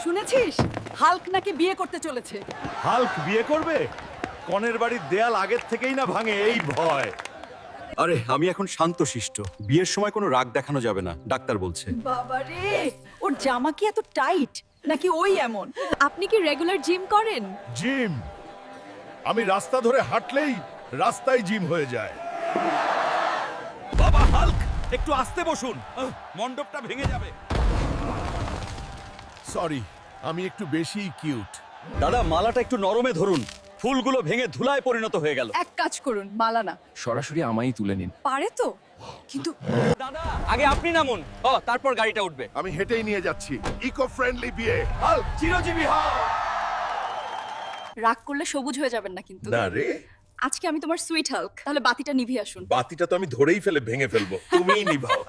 শুনেছিস হাল্ক নাকি বিয়ে করতে চলেছে। হাল্ক বিয়ে করবে? কনের বাড়ির দেয়াল আগের থেকেই না ভাঙে এই ভয়। আরে আমি এখন শান্তশিষ্ট, বিয়ের সময় কোনো রাগ দেখানো যাবে না, ডাক্তার বলছে। বাবারে, ওর জামা কি এত টাইট নাকি ওই এমন? আপনি কি রেগুলার জিম করেন? জিম? আমি রাস্তা ধরে হাঁটলেই রাস্তায় জিম হয়ে যায়। বাবা হাল্ক, একটু আস্তে বসুন, মণ্ডপটা ভেঙে যাবে। সরি, আমি একটু বেশি কিউট। দাদা মালাটা একটু নরমে ধরুন, ফুলগুলো ভেঙে ধুলায় পরিণত হয়ে গেল। এক কাজ করুন, মালা না, সরাসরি আমায় তুলে নিন। পারে তো, কিন্তু দাদা আগে আপনি নামুন, তারপর গাড়িটা উঠবে। আমি হেঁটেই নিয়ে যাচ্ছি। ইকো ফ্রেন্ডলি বিয়ে। হাল্ক চিরজীবী হও। রাগ করলে সবুজ হয়ে যাবেন না কিন্তু। না রে, আজকে আমি তোমার সুইট হাল্ক, তাহলে বাতিটা নিভিয়ে আসুন। বাতিটা তো আমি ধরেই ফেলে ভেঙে ফেলবো, তুমিই নিভাও।